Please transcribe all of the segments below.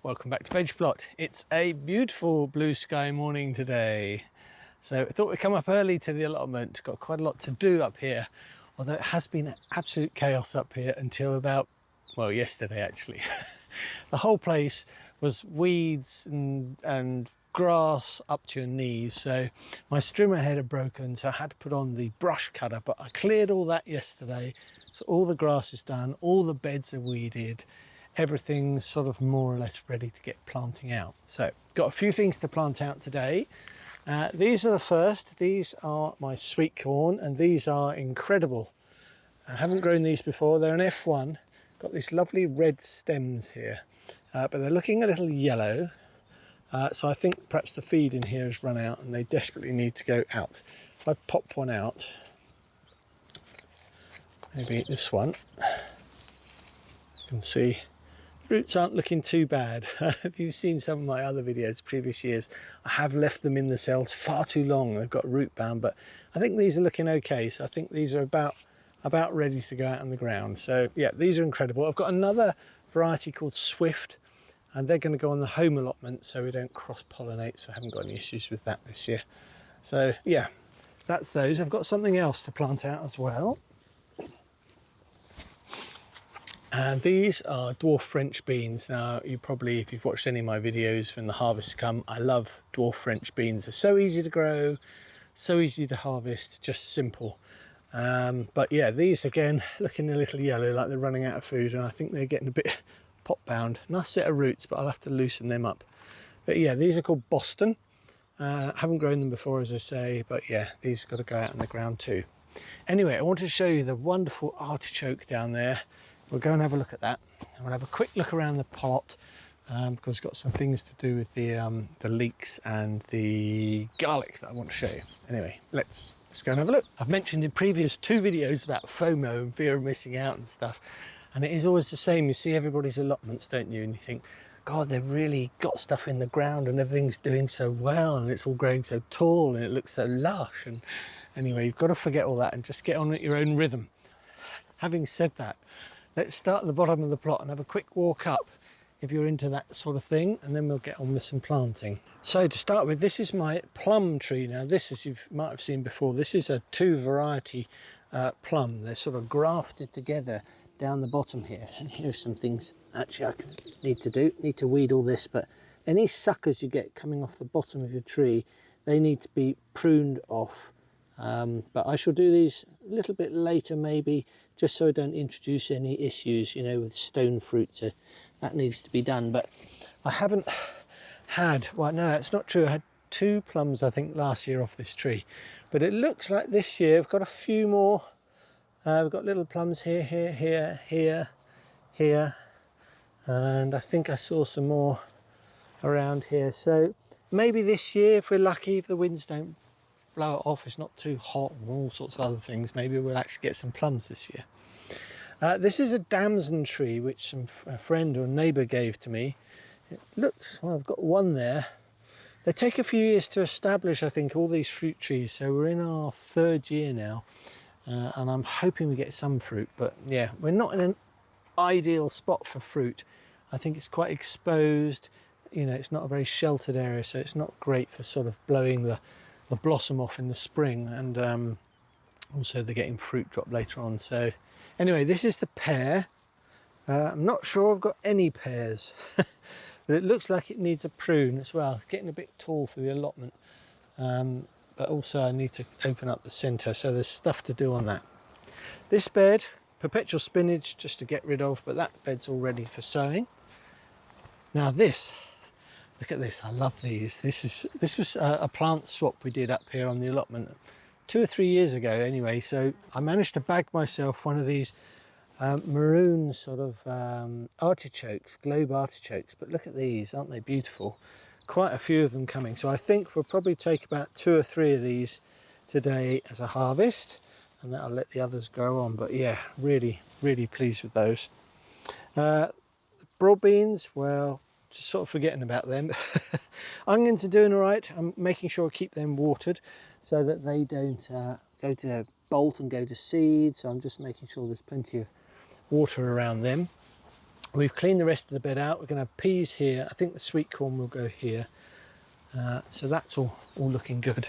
Welcome back to Veg Plot. It's a beautiful blue sky morning today. So I thought we'd come up early to the allotment. Got quite a lot to do up here, although it has been absolute chaos up here until about, well, yesterday actually. The whole place was weeds and grass up to your knees. So my strimmer head had broken, so I had to put on the brush cutter, but I cleared all that yesterday. So all the grass is done, all the beds are weeded. Everything's sort of more or less ready to get planting out. So got a few things to plant out today. These are the first. These are my sweet corn, and these are incredible. I haven't grown these before. They're an F1. Got these lovely red stems here, but they're looking a little yellow. So I think perhaps the feed in here has run out and they desperately need to go out. If I pop one out, maybe this one, you can see roots aren't looking too bad. If you've seen some of my other videos previous years, I have left them in the cells far too long. They've got root bound, but I think these are looking okay. So I think these are about ready to go out on the ground. So yeah, these are incredible. I've got another variety called Swift, and they're going to go on the home allotment so we don't cross pollinate. So I haven't got any issues with that this year. So yeah, that's those. I've got something else to plant out as well. And these are dwarf French beans. Now, you probably, if you've watched any of my videos when the harvests come, I love dwarf French beans. They're so easy to grow, so easy to harvest, just simple. But yeah, these again, looking a little yellow, like they're running out of food, and I think they're getting a bit pot bound. Nice set of roots, but I'll have to loosen them up. But yeah, these are called Boston. Haven't grown them before, as I say, but yeah, these have got to go out in the ground too. Anyway, I wanted to show you the wonderful artichoke down there. We'll go and have a look at that, and we'll have a quick look around the plot because it's got some things to do with the leeks and the garlic that I want to show you. Anyway, let's go and have a look. I've mentioned in previous 2 videos about FOMO and fear of missing out and stuff, and it is always the same. You see everybody's allotments, don't you, and you think, God, they've really got stuff in the ground and everything's doing so well and it's all growing so tall and it looks so lush. And anyway, you've got to forget all that and just get on at your own rhythm. Having said that, let's start at the bottom of the plot and have a quick walk up if you're into that sort of thing, and then we'll get on with some planting. So to start with, this is my plum tree. Now this, as you might have seen before, this is a 2 variety plum. They're sort of grafted together down the bottom here. And here's some things actually I need to weed all this, but any suckers you get coming off the bottom of your tree, they need to be pruned off. But I shall do these a little bit later maybe, just so I don't introduce any issues, you know, with stone fruit. So that needs to be done. But I haven't had, well, no, it's not true. I had 2 plums, I think, last year off this tree. But it looks like this year I've got a few more. We've got little plums here, here. And I think I saw some more around here. So maybe this year, if we're lucky, if the winds don't blow it off, it's not too hot and all sorts of other things, maybe we'll actually get some plums this year. This is a damson tree which a friend or a neighbour gave to me. It looks, well, I've got one there. They take a few years to establish, I think, all these fruit trees, so we're in our 3rd year now, and I'm hoping we get some fruit. But yeah, we're not in an ideal spot for fruit. I think it's quite exposed, you know, it's not a very sheltered area, so it's not great for sort of blowing the blossom off in the spring, and also they're getting fruit drop later on. So anyway, this is the pear. I'm not sure I've got any pears, but it looks like it needs a prune as well. It's getting a bit tall for the allotment, but also I need to open up the centre, so there's stuff to do on that. This bed, perpetual spinach, just to get rid of, but that bed's all ready for sowing. Now this, look at this, I love these. This was a plant swap we did up here on the allotment 2 or 3 years ago anyway. So I managed to bag myself one of these maroon sort of artichokes, globe artichokes. But look at these, aren't they beautiful? Quite a few of them coming. So I think we'll probably take about 2 or 3 of these today as a harvest, and that'll let the others grow on. But yeah, really pleased with those. Broad beans, well, just sort of forgetting about them. Onions are doing all right. I'm making sure I keep them watered so that they don't go to bolt and go to seed. So I'm just making sure there's plenty of water around them. We've cleaned the rest of the bed out. We're going to have peas here. I think the sweet corn will go here. So that's all looking good.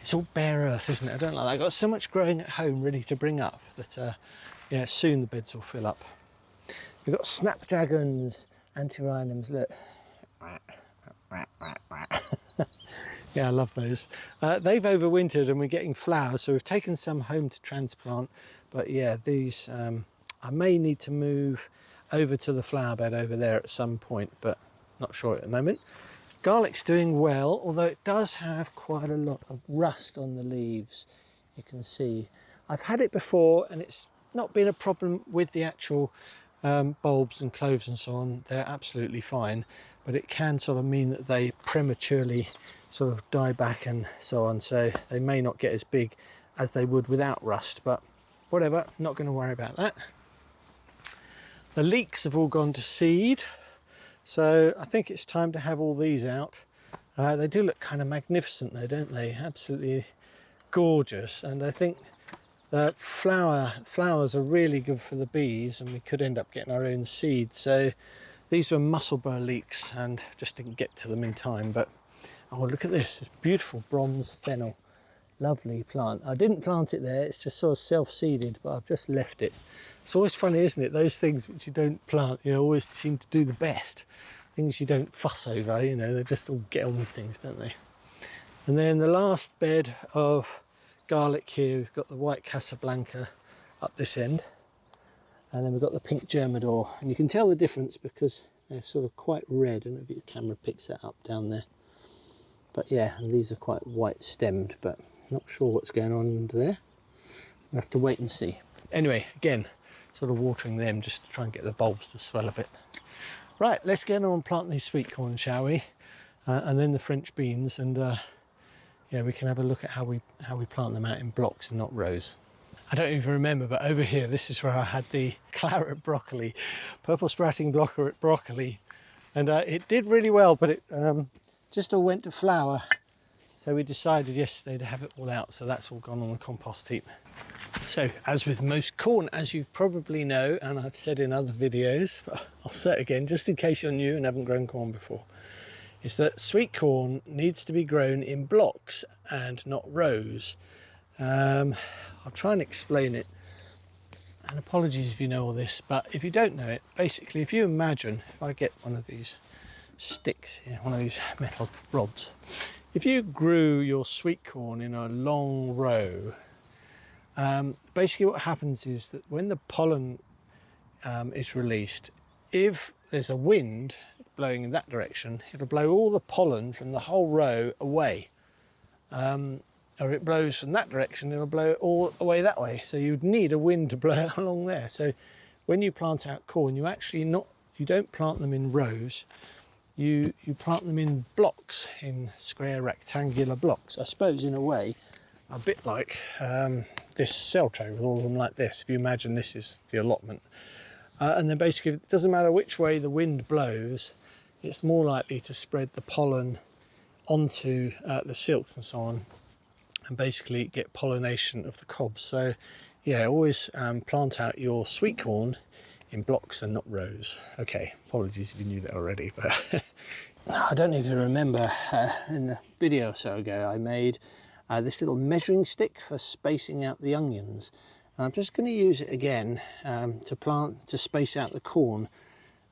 It's all bare earth, isn't it? I don't like that. I've got so much growing at home ready to bring up that yeah, soon the beds will fill up. We've got snapdragons, antirrhinums, look. Yeah, I love those. They've overwintered and we're getting flowers, so we've taken some home to transplant. But yeah, these, I may need to move over to the flower bed over there at some point, but not sure at the moment. Garlic's doing well, although it does have quite a lot of rust on the leaves. You can see I've had it before and it's not been a problem with the actual bulbs and cloves and so on. They're absolutely fine, but it can sort of mean that they prematurely sort of die back and so on, so they may not get as big as they would without rust, but whatever, not going to worry about that. The leeks have all gone to seed, so I think it's time to have all these out. They do look kind of magnificent though, don't they? Absolutely gorgeous. And I think the flowers are really good for the bees, and we could end up getting our own seeds. So these were musselburr leeks and just didn't get to them in time. But oh, look at this, this beautiful bronze fennel. Lovely plant. I didn't plant it there, it's just sort of self-seeded, but I've just left it. It's always funny, isn't it? Those things which you don't plant, you know, always seem to do the best. Things you don't fuss over, you know, they just all get on with things, don't they? And then the last bed of garlic here, we've got the white Casablanca up this end. And then we've got the pink Germador. And you can tell the difference because they're sort of quite red. I don't know if your camera picks that up down there. But yeah, and these are quite white stemmed, but not sure what's going on under there. We'll have to wait and see. Anyway, again, sort of watering them just to try and get the bulbs to swell a bit. Right, let's get on and plant these sweet corn, shall we? And then the French beans, and yeah, we can have a look at how we plant them out in blocks and not rows. I don't even remember, but over here, this is where I had the claret broccoli, purple sprouting broccoli, and it did really well, but it just all went to flower. So we decided yesterday to have it all out, so that's all gone on the compost heap. So, as with most corn, as you probably know, and I've said in other videos, but I'll say it again just in case you're new and haven't grown corn before, is that sweet corn needs to be grown in blocks and not rows. I'll try and explain it, and apologies if you know all this, but if you don't know it, basically if you imagine, if I get one of these sticks here, one of these metal rods, if you grew your sweet corn in a long row, basically what happens is that when the pollen is released, if there's a wind blowing in that direction, it'll blow all the pollen from the whole row away. Or if it blows from that direction, it'll blow it all away that way. So you'd need a wind to blow it along there. So when you plant out corn, you don't plant them in rows. You plant them in blocks, in square rectangular blocks. I suppose in a way, a bit like this cell tray with all of them like this. If you imagine this is the allotment. And then basically, it doesn't matter which way the wind blows, it's more likely to spread the pollen onto the silks and so on, and basically get pollination of the cobs. So yeah, always plant out your sweet corn in blocks and not rows. Okay, apologies if you knew that already, but I don't even remember in the video or so ago I made this little measuring stick for spacing out the onions, and I'm just going to use it again to space out the corn.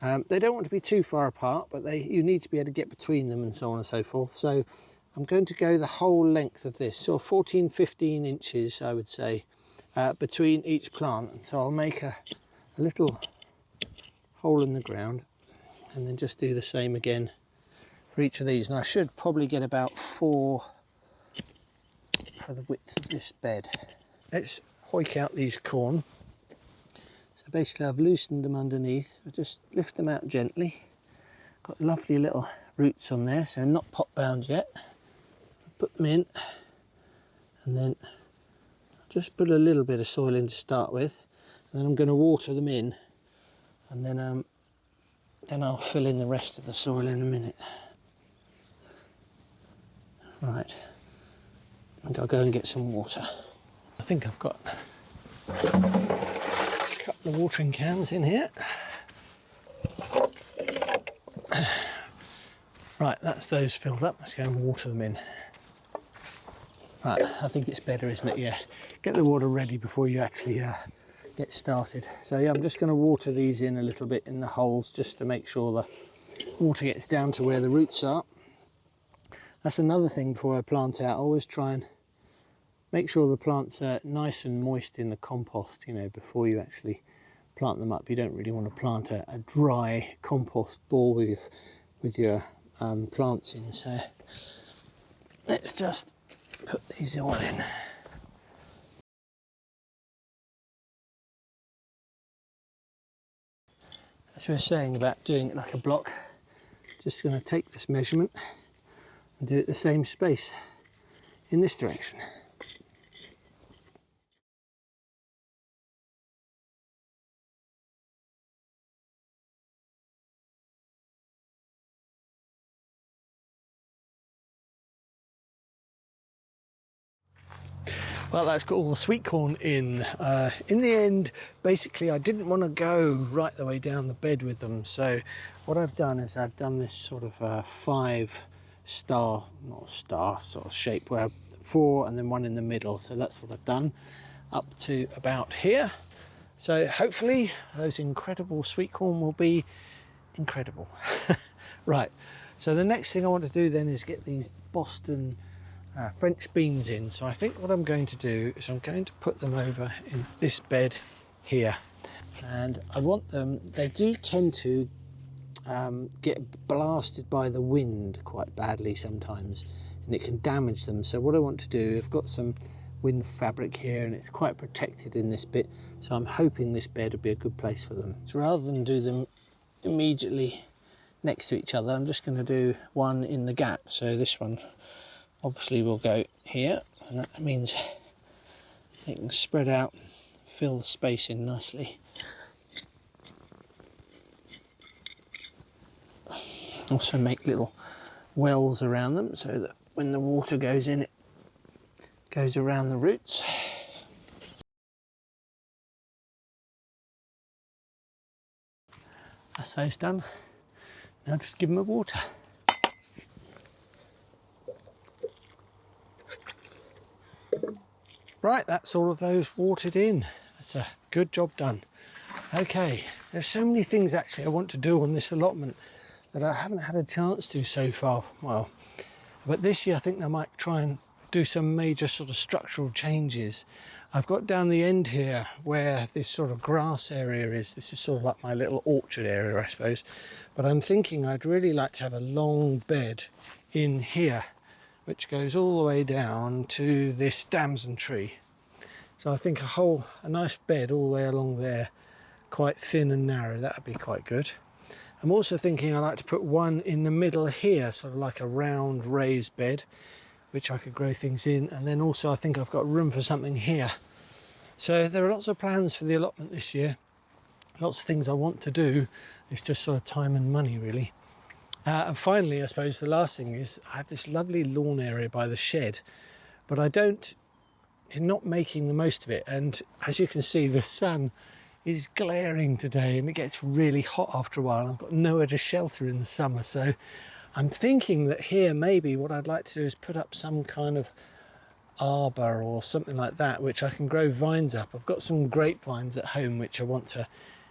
They don't want to be too far apart, but you need to be able to get between them and so on and so forth. So I'm going to go the whole length of this, so 14-15 inches I would say, between each plant. And so I'll make a little hole in the ground and then just do the same again for each of these. And I should probably get about 4 for the width of this bed. Let's hoik out these corn. So basically I've loosened them underneath, so just lift them out gently. Got lovely little roots on there, so not pot bound yet. Put them in, and then I'll just put a little bit of soil in to start with, and then I'm going to water them in, and then I'll fill in the rest of the soil in a minute. Right, I think I'll go and get some water. I think I've got a couple of watering cans in here. Right, that's those filled up. Let's go and water them in. Right, I think it's better, isn't it? Yeah, get the water ready before you actually get started. So yeah, I'm just going to water these in a little bit in the holes just to make sure the water gets down to where the roots are. That's another thing before I plant out. I always try and make sure the plants are nice and moist in the compost, you know, before you actually plant them up. You don't really want to plant a dry compost ball with your plants in. So let's just put these all in. As we were saying about doing it like a block, just going to take this measurement and do it the same space in this direction. Well, that's got all the sweet corn in. In the end, basically, I didn't want to go right the way down the bed with them. So what I've done is I've done this sort of 5-star, not star sort of shape, where 4 and then 1 in the middle. So that's what I've done up to about here. So hopefully those incredible sweet corn will be incredible. Right, so the next thing I want to do then is get these Boston French beans in. So I think what I'm going to do is I'm going to put them over in this bed here, and I want them, they do tend to get blasted by the wind quite badly sometimes, and it can damage them. So what I want to do, I've got some wind fabric here and it's quite protected in this bit, so I'm hoping this bed would be a good place for them. So rather than do them immediately next to each other, I'm just going to do one in the gap. So this one obviously will go here, and that means they can spread out, fill the space in nicely. Also make little wells around them so that when the water goes in, it goes around the roots. That's those done. Now just give them a water. Right, that's all of those watered in. That's a good job done. Okay, there's so many things actually I want to do on this allotment that I haven't had a chance to so far. Well, but this year I think I might try and do some major sort of structural changes. I've got down the end here where this sort of grass area is. This is sort of like my little orchard area, I suppose. But I'm thinking I'd really like to have a long bed in here, which goes all the way down to this damson tree. So I think a nice bed all the way along there, quite thin and narrow, that would be quite good. I'm also thinking I'd like to put one in the middle here, sort of like a round raised bed, which I could grow things in. And then also I think I've got room for something here. So there are lots of plans for the allotment this year. Lots of things I want to do. It's just sort of time and money, really. And finally, I suppose the last thing is I have this lovely lawn area by the shed, but I'm not making the most of it. And as you can see, the sun is glaring today and it gets really hot after a while. I've got nowhere to shelter in the summer. So I'm thinking that here maybe what I'd like to do is put up some kind of arbor or something like that, which I can grow vines up. I've got some grapevines at home which I want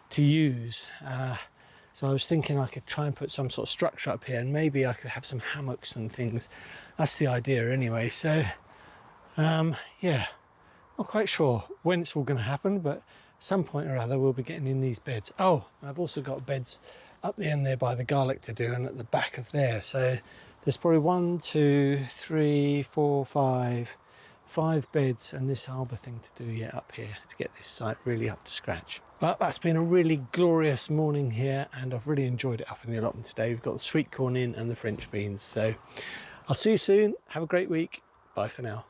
to use. So I was thinking I could try and put some sort of structure up here, and maybe I could have some hammocks and things. That's the idea anyway. So yeah, not quite sure when it's all going to happen, but some point or other we'll be getting in these beds. Oh, I've also got beds up the end there by the garlic to do, and at the back of there. So there's probably 1, 2, 3, 4, 5 beds and this arbor thing to do yet up here to get this site really up to scratch. Well, that's been a really glorious morning here, and I've really enjoyed it up in the allotment today. We've got the sweet corn in and the French beans. So I'll see you soon. Have a great week. Bye for now.